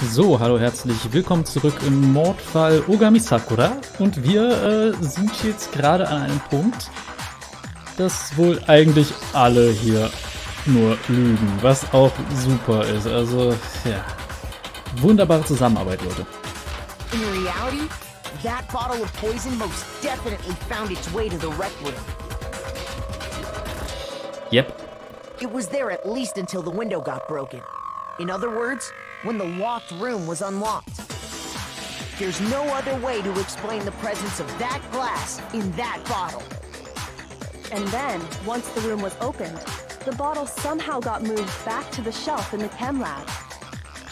So, hallo, herzlich willkommen zurück im Mordfall Ogami Sakura. Und wir sind jetzt gerade an einem Punkt, dass wohl eigentlich alle hier nur lügen, was auch super ist. Also, ja, wunderbare Zusammenarbeit, Leute. In reality, that bottle of poison most definitely found its way to the rec room. Yep. It was there at least until the window got broken. In other words, when the locked room was unlocked. There's no other way to explain the presence of that glass in that bottle. And then, once the room was opened, the bottle somehow got moved back to the shelf in the chem lab.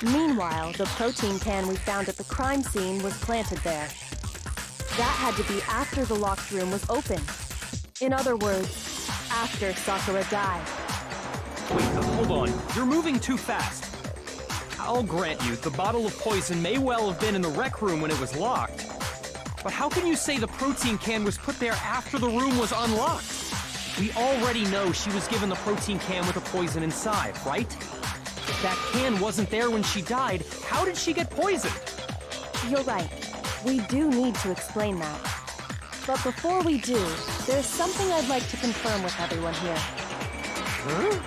Meanwhile, the protein can we found at the crime scene was planted there. That had to be after the locked room was opened. In other words, after Sakura died. Wait, hold on. You're moving too fast. I'll grant you, the bottle of poison may well have been in the rec room when it was locked. But how can you say the protein can was put there after the room was unlocked? We already know she was given the protein can with the poison inside, right? If that can wasn't there when she died, how did she get poisoned? You're right. We do need to explain that. But before we do, there's something I'd like to confirm with everyone here. Huh?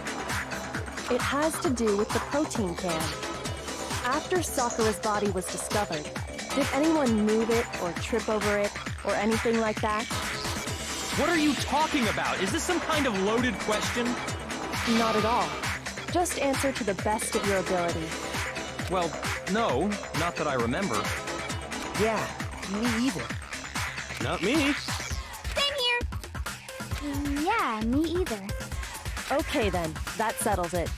It has to do with the protein can. After Sakura's body was discovered, did anyone move it or trip over it or anything like that? What are you talking about? Is this some kind of loaded question? Not at all. Just answer to the best of your ability. Well, no, not that I remember. Yeah, me either. Not me. Same here. Yeah, me either. Okay then, that settles it.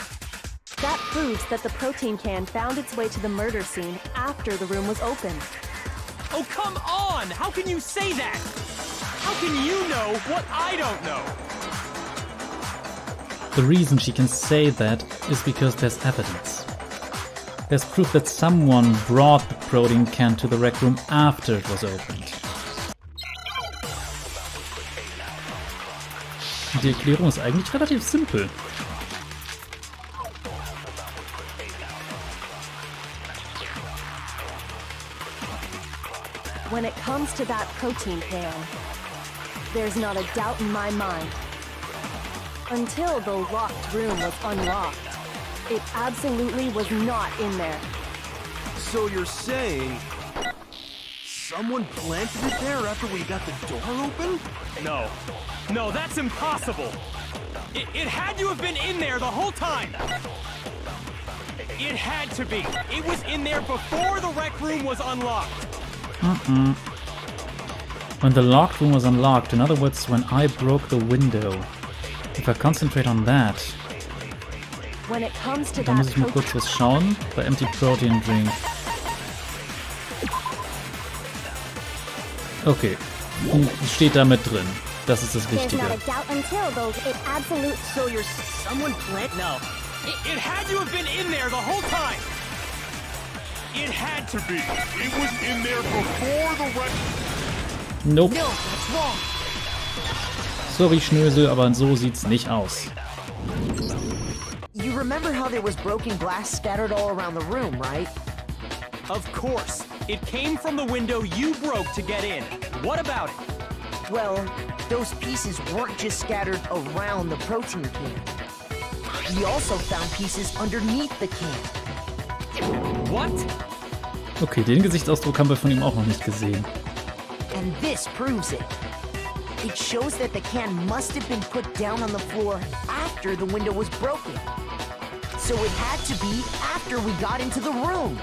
That proves that the protein can found its way to the murder scene after the room was opened. Oh, come on! How can you say that? How can you know what I don't know? The reason she can say that is because there's evidence. There's proof that someone brought the protein can to the rec room after it was opened. Die Erklärung ist eigentlich relativ simpel. When it comes to that protein can, there's not a doubt in my mind. Until the locked room was unlocked, it absolutely was not in there. So you're saying someone planted it there after we got the door open? No, that's impossible. It had to have been in there the whole time. It had to be. It was in there before the rec room was unlocked. When the locked room was unlocked, in other words, when I broke the window. If I concentrate on that, When it comes to da muss that ich mal kurz was schauen. Bei Empty Protein Drink. Okay, steht da mit drin. Das ist das There's Wichtige. not a doubt until those it absolute. So you're someone plant? No. It had to have been in there the whole time. It had to be. It was in there before the rec. Nope. No, that's wrong. Sorry, Schnösel, aber so sieht's nicht aus. You remember how there was broken glass scattered all around the room, right? Of course. It came from the window you broke to get in. What about it? Well, those pieces weren't just scattered around the protein can. We also found pieces underneath the can. What? Okay, den Gesichtsausdruck haben wir von ihm auch noch nicht gesehen. And this proves it. It shows that the can must have been put down on the floor after the window was broken. So it had to be after we got into the room.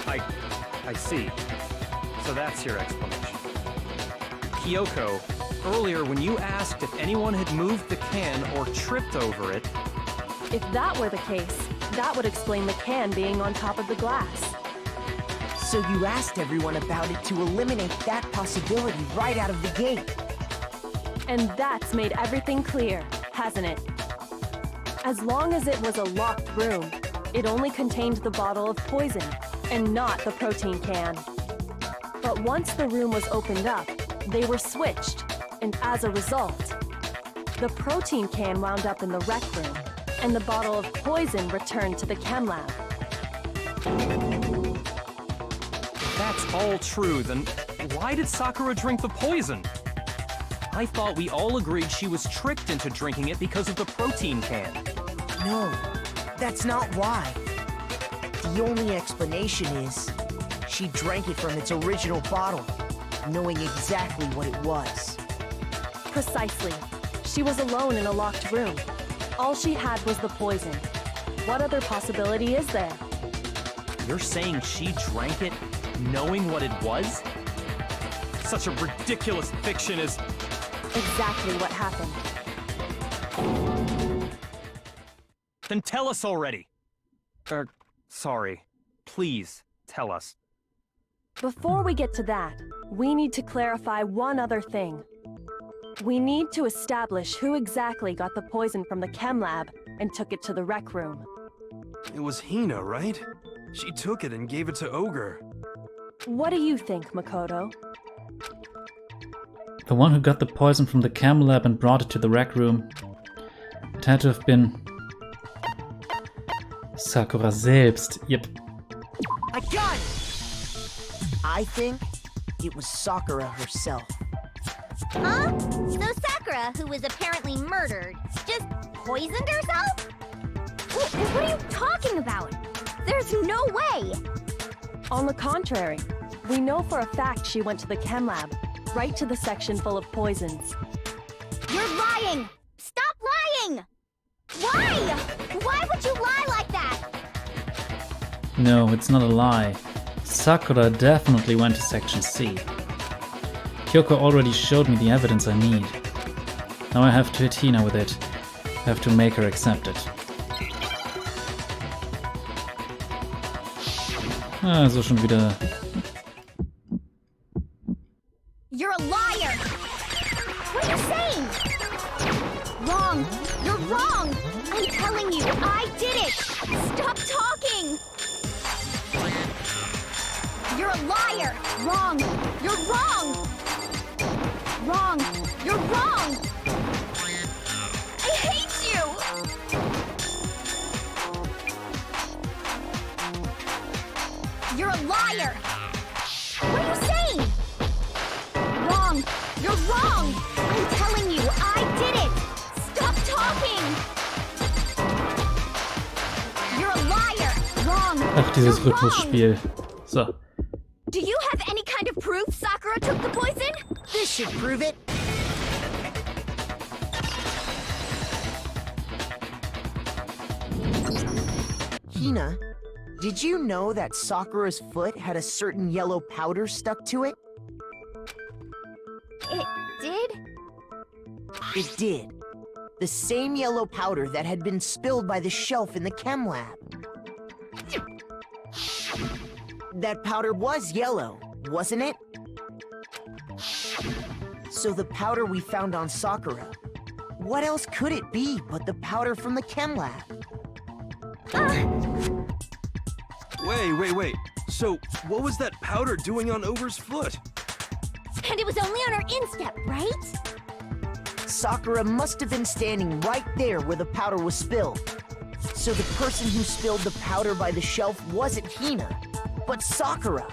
I see. So that's your explanation. Kyoko, earlier when you asked if anyone had moved the can or tripped over it... If that were the case, that would explain the can being on top of the glass. So you asked everyone about it to eliminate that possibility right out of the gate. And that's made everything clear, hasn't it? As long as it was a locked room, it only contained the bottle of poison, and not the protein can. But once the room was opened up, they were switched, and as a result, the protein can wound up in the rec room. and the bottle of poison returned to the chem lab. If that's all true, then why did Sakura drink the poison? I thought we all agreed she was tricked into drinking it because of the protein can. No, that's not why. The only explanation is she drank it from its original bottle, knowing exactly what it was. Precisely. She was alone in a locked room. All she had was the poison. What other possibility is there? You're saying she drank it knowing what it was? Such a ridiculous fiction is... Exactly what happened. Then tell us already. Sorry. Please, tell us. Before we get to that, we need to clarify one other thing. We need to establish who exactly got the poison from the chem lab and took it to the rec room. It was Hina, right? She took it and gave it to Ogre. What do you think, Makoto? The one who got the poison from the chem lab and brought it to the rec room. It had to have been Sakura selbst. Yep. I got it! I think it was Sakura herself. Huh? So Sakura, who was apparently murdered, just poisoned herself? What are you talking about? There's no way! On the contrary, we know for a fact she went to the chem lab, right to the section full of poisons. You're lying! Stop lying! Why? Why would you lie like that? No, it's not a lie. Sakura definitely went to section C. Kyoko already showed me the evidence I need. Now I have to hit Hina with it. I have to make her accept it. So schon wieder. You're a liar! What are you saying? Wrong! You're wrong! I'm telling you, I did it! Stop talking! You're a liar! Wrong! You're wrong! Wrong! You're wrong! I hate you! You're a liar! What are you saying? Wrong! You're wrong! I'm telling you, I did it! Stop talking! You're a liar! Wrong! Ach, dieses You're wrong. Rhythmusspiel. So. Do you have any kind of proof Sakura took the poison? This should prove it. Hina, did you know that Sakura's foot had a certain yellow powder stuck to it? It did? It did. The same yellow powder that had been spilled by the shelf in the chem lab. That powder was yellow, wasn't it? So the powder we found on Sakura, what else could it be but the powder from the chem lab? Wait. So, what was that powder doing on Ogre's foot? And it was only on her instep, right? Sakura must have been standing right there where the powder was spilled. So the person who spilled the powder by the shelf wasn't Hina, but Sakura.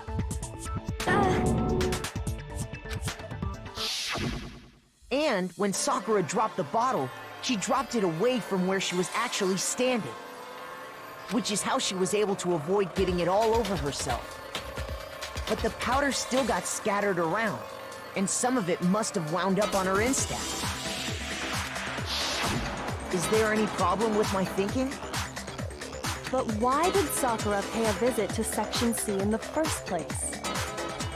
And when Sakura dropped the bottle, she dropped it away from where she was actually standing. Which is how she was able to avoid getting it all over herself. But the powder still got scattered around, and some of it must have wound up on her instep. Is there any problem with my thinking? But why did Sakura pay a visit to Section C in the first place?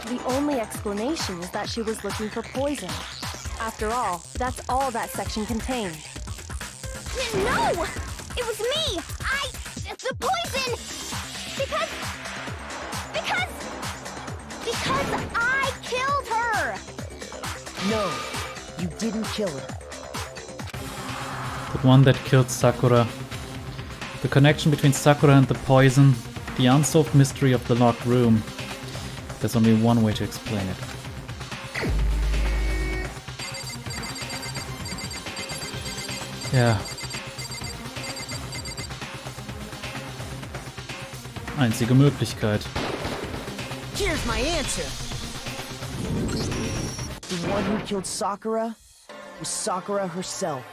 The only explanation is that she was looking for poison. After all, that's all that section contained. No! It was me! The poison! Because I killed her! No, you didn't kill her. The one that killed Sakura. The connection between Sakura and the poison. The unsolved mystery of the locked room. There's only one way to explain it. Yeah. einzige Möglichkeit. Here's my answer. The one who killed Sakura was Sakura herself.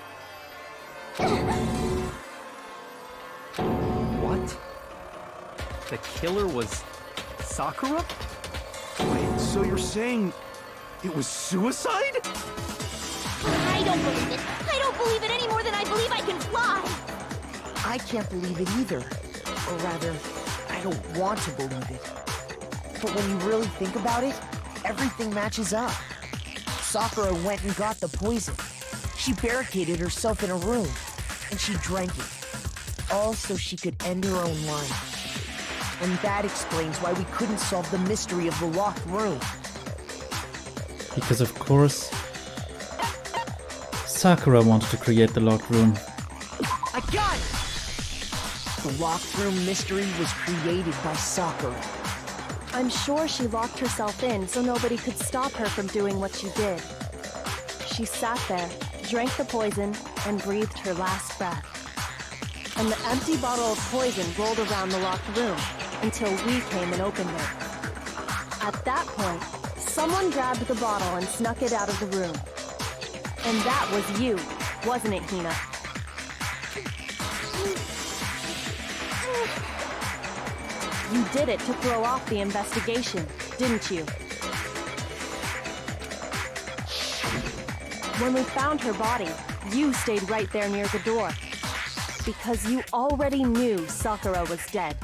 What? The killer was Sakura? Wait, so you're saying it was suicide? I don't believe it. I don't believe it any more than I believe I can fly. I can't believe it either. Or rather, I don't want to believe it. But when you really think about it, everything matches up. Sakura went and got the poison. She barricaded herself in a room, and she drank it. All so she could end her own life. And that explains why we couldn't solve the mystery of the locked room. Because of course, Sakura wanted to create the locked room. I got it! The locked room mystery was created by Sakura. I'm sure she locked herself in so nobody could stop her from doing what she did. She sat there, drank the poison, and breathed her last breath. And the empty bottle of poison rolled around the locked room until we came and opened it. At that point, someone grabbed the bottle and snuck it out of the room. And that was you, wasn't it, Hina? You did it to throw off the investigation, didn't you? When we found her body, you stayed right there near the door. Because you already knew Sakura was dead.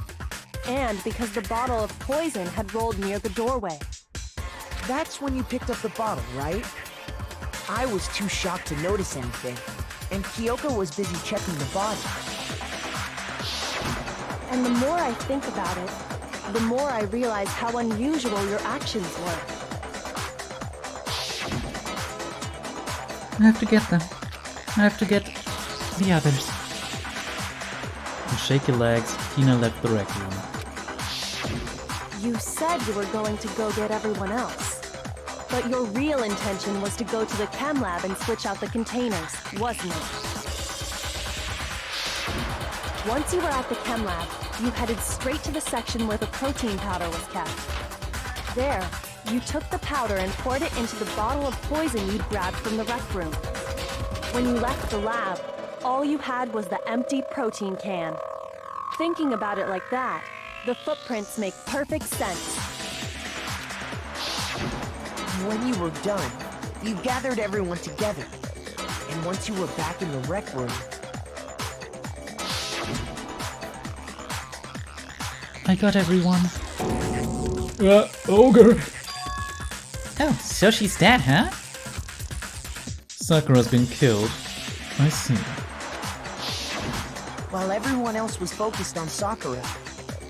And because the bottle of poison had rolled near the doorway. That's when you picked up the bottle, right? I was too shocked to notice anything, and Kyoko was busy checking the body. And the more I think about it, the more I realize how unusual your actions were. I have to get them. I have to get the others. With shaky legs, Hina left the rec room. You said you were going to go get everyone else. But your real intention was to go to the chem lab and switch out the containers, wasn't it? Once you were at the chem lab, you headed straight to the section where the protein powder was kept. There, you took the powder and poured it into the bottle of poison you'd grabbed from the rec room. When you left the lab, all you had was the empty protein can. Thinking about it like that, the footprints make perfect sense. When you were done, you gathered everyone together. And once you were back in the rec room, I got everyone. Ogre! Oh, so she's dead, huh? Sakura's been killed. I see. while everyone else was focused on Sakura,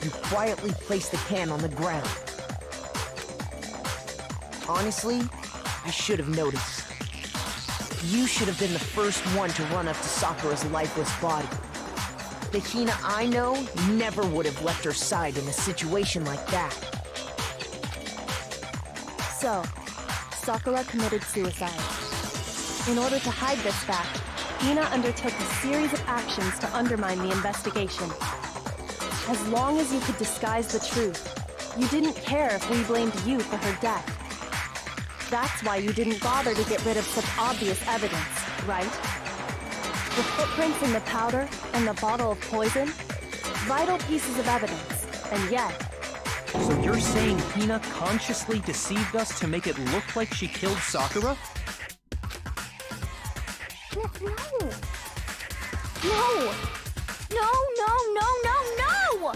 you quietly placed the can on the ground. Honestly, I should have noticed. You should have been the first one to run up to Sakura's lifeless body. The Hina I know never would have left her side in a situation like that. So, Sakura committed suicide. In order to hide this fact, Hina undertook a series of actions to undermine the investigation. As long as you could disguise the truth, you didn't care if we blamed you for her death. That's why you didn't bother to get rid of such obvious evidence, right? The footprints in the powder and the bottle of poison? Vital pieces of evidence, and yet... So you're saying Hina consciously deceived us to make it look like she killed Sakura? No! No, no, no, no, no!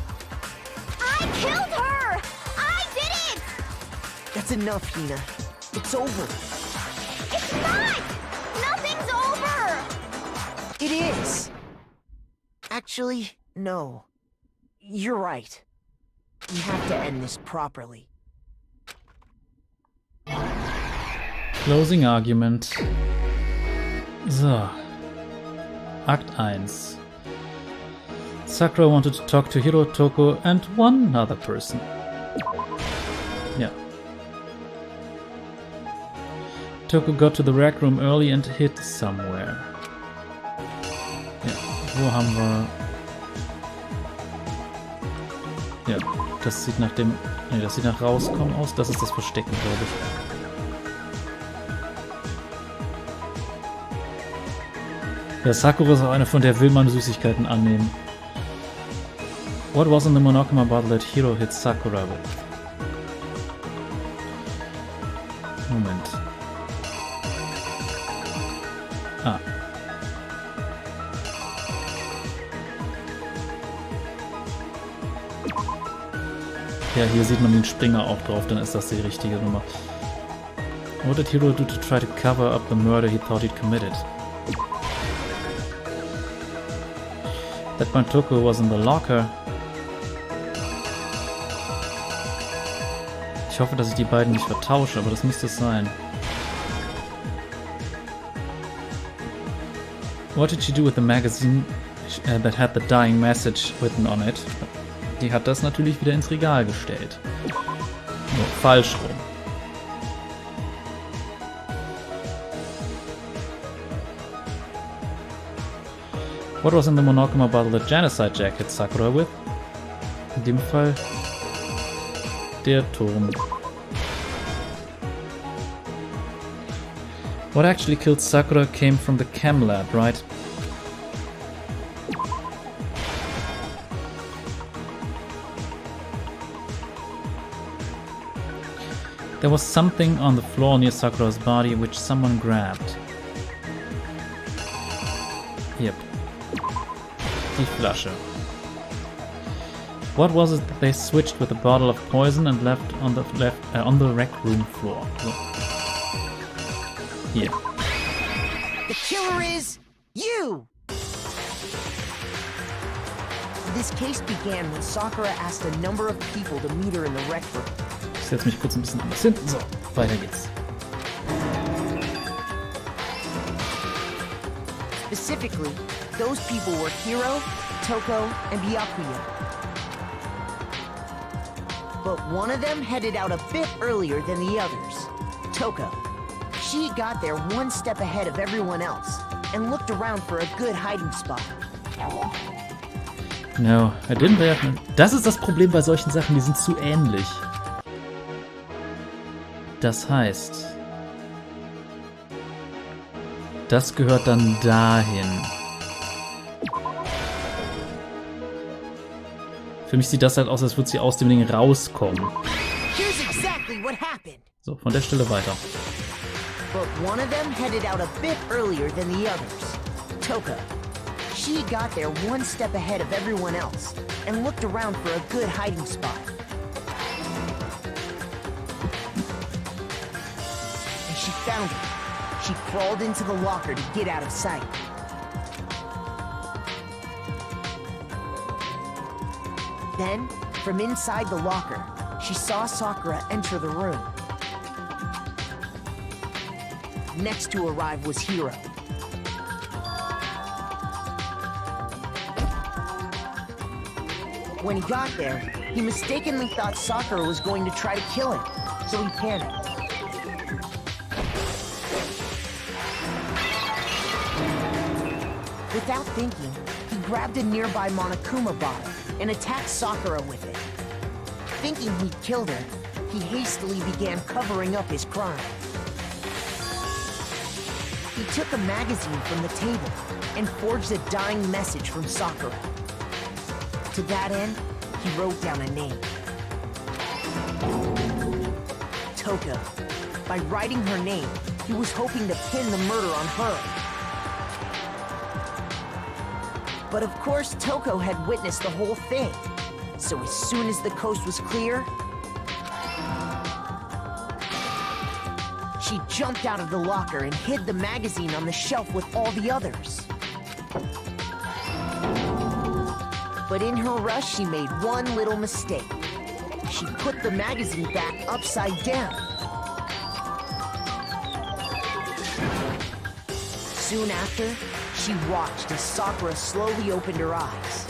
I killed her! I did it! That's enough, Hina. It's over. It's not! Nothing's over! It is. Actually, no. You're right. We have to end this properly. Closing Argument. So. Act 1. Sakura wanted to talk to Hiro, Toko, and one other person. Yeah. Toko got to the rec room early and hid somewhere. Ja, wo haben wir... Ja, das sieht nach dem... Ne, das sieht nach Rauskommen aus. Das ist das Verstecken, glaube ich. Ja, Sakura ist auch eine, von der will man Süßigkeiten annehmen. What was in the Monokuma bottle that Hiro hit Sakura with? Moment. Ah. Ja, hier sieht man den Springer auch drauf, dann ist das die richtige Nummer. What did Hiro do to try to cover up the murder he thought he'd committed? That Bantoko was in the locker. Ich hoffe, dass ich die beiden nicht vertausche, aber das müsste es sein. What did she do with the magazine that had the dying message written on it? Die hat das natürlich wieder ins Regal gestellt. Nur falsch rum. What was in the Monokuma bottle that Genocide Jack hit Sakura with? In dem Fall der Turm. What actually killed Sakura came from the chem lab, right? There was something on the floor near Sakura's body which someone grabbed. Yep. Die Flasche. What was it that they switched with a bottle of poison and left on the rec room floor? So. Here. The killer is you! This case began when Sakura asked a number of people to meet her in the rec room. Ich setze mich kurz ein bisschen anders hinten. So, weiter geht's. Specifically, those people were Hiro, Toko, and Byakuya. But one of them headed out a bit earlier than the others. Toko. She got there one step ahead of everyone else and looked around for a good hiding spot. No, I didn't have... Das ist das Problem bei solchen Sachen, die sind zu ähnlich. Das heißt, das gehört dann dahin. Für mich sieht das halt aus, als würde sie aus dem Ding rauskommen. So, von der Stelle weiter. But one of them headed out a bit earlier than the others. Toko. She got there one step ahead of everyone else and looked around for a good hiding spot. And she found it. She crawled into the locker to get out of sight. Then, from inside the locker, she saw Sakura enter the room. Next to arrive was Hiro. When he got there, he mistakenly thought Sakura was going to try to kill him, so he panicked. Without thinking, he grabbed a nearby Monokuma bottle and attacked Sakura with it. Thinking he'd killed her, he hastily began covering up his crime. He took a magazine from the table and forged a dying message from Sakura. To that end, he wrote down a name. Toko. By writing her name, he was hoping to pin the murder on her. But of course, Toko had witnessed the whole thing. So as soon as the coast was clear, she jumped out of the locker and hid the magazine on the shelf with all the others. But in her rush, she made one little mistake. She put the magazine back upside down. Soon after, she watched as Sakura slowly opened her eyes.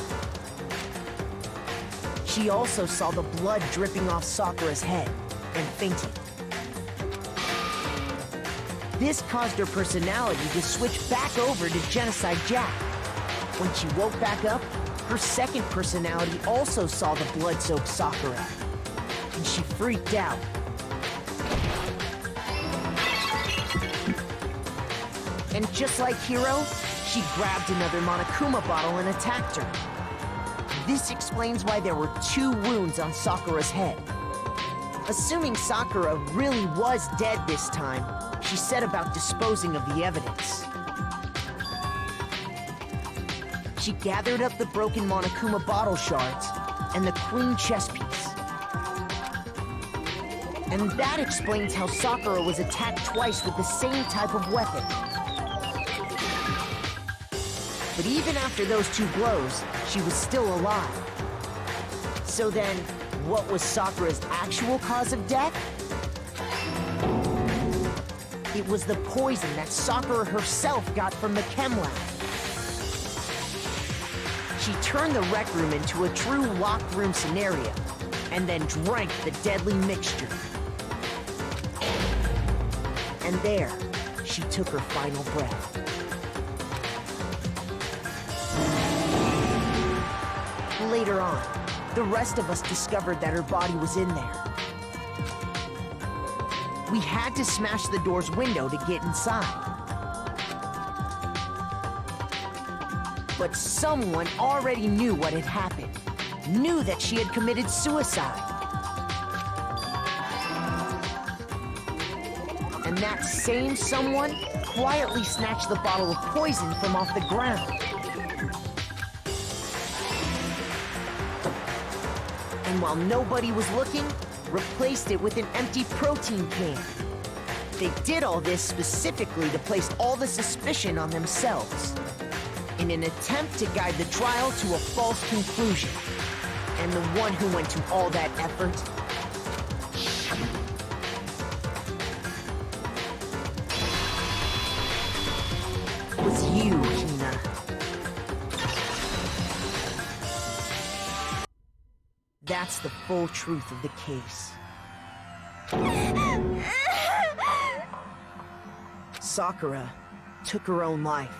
She also saw the blood dripping off Sakura's head and fainted. This caused her personality to switch back over to Genocide Jack. When she woke back up, Her second personality also saw the blood-soaked Sakura, and she freaked out. And just like Hiro, she grabbed another Monokuma bottle and attacked her. This explains why there were 2 wounds on Sakura's head. Assuming Sakura really was dead this time, she set about disposing of the evidence. She gathered up the broken Monokuma bottle shards and the queen chess piece. And that explains how Sakura was attacked twice with the same type of weapon. But even after those 2 blows, she was still alive. So then, what was Sakura's actual cause of death? It was the poison that Sakura herself got from the chem lab. She turned the rec room into a true locked room scenario, and then drank the deadly mixture. And there, she took her final breath. Later on, the rest of us discovered that her body was in there. We had to smash the door's window to get inside. But someone already knew what had happened, knew that she had committed suicide. And that same someone quietly snatched the bottle of poison from off the ground. And while nobody was looking, replaced it with an empty protein can. They did all this specifically to place all the suspicion on themselves, in an attempt to guide the trial to a false conclusion. And the one who went to all that effort was you, Hina. That's the full truth of the case. Sakura took her own life,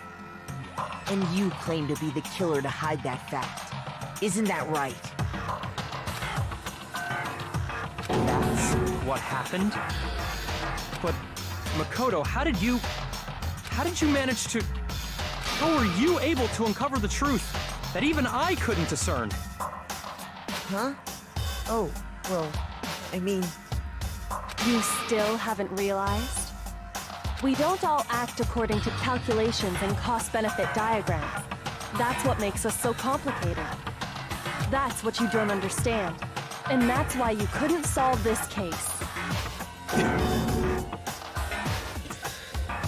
and you claim to be the killer to hide that fact. Isn't that right? That's what happened? But, Makoto, how did you manage to... How were you able to uncover the truth that even I couldn't discern? Huh? Oh, well, I mean... You still haven't realized? We don't all act according to calculations and cost-benefit diagrams. That's what makes us so complicated. That's what you don't understand. And that's why you couldn't solve this case.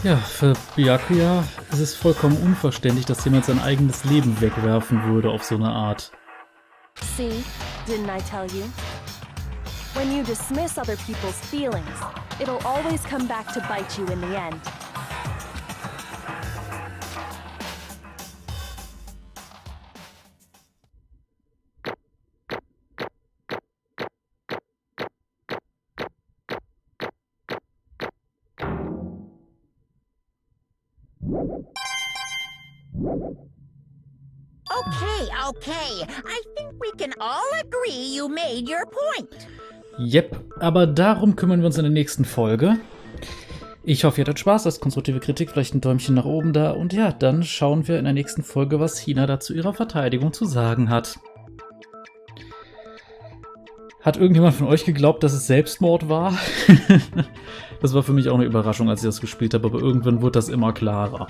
Ja, für Byakuya ist es vollkommen unverständlich, dass jemand sein eigenes Leben wegwerfen würde auf so eine Art. See, didn't I tell you? When you dismiss other people's feelings, it'll always come back to bite you in the end. Okay. I think we can all agree you made your point. Yep, aber darum kümmern wir uns in der nächsten Folge. Ich hoffe, ihr hattet Spaß, lasst konstruktive Kritik, vielleicht ein Däumchen nach oben da. Und ja, dann schauen wir in der nächsten Folge, was Hina da zu ihrer Verteidigung zu sagen hat. Hat irgendjemand von euch geglaubt, dass es Selbstmord war? Das war für mich auch eine Überraschung, als ich das gespielt habe, aber irgendwann wurde das immer klarer.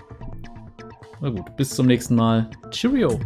Na gut, bis zum nächsten Mal. Cheerio!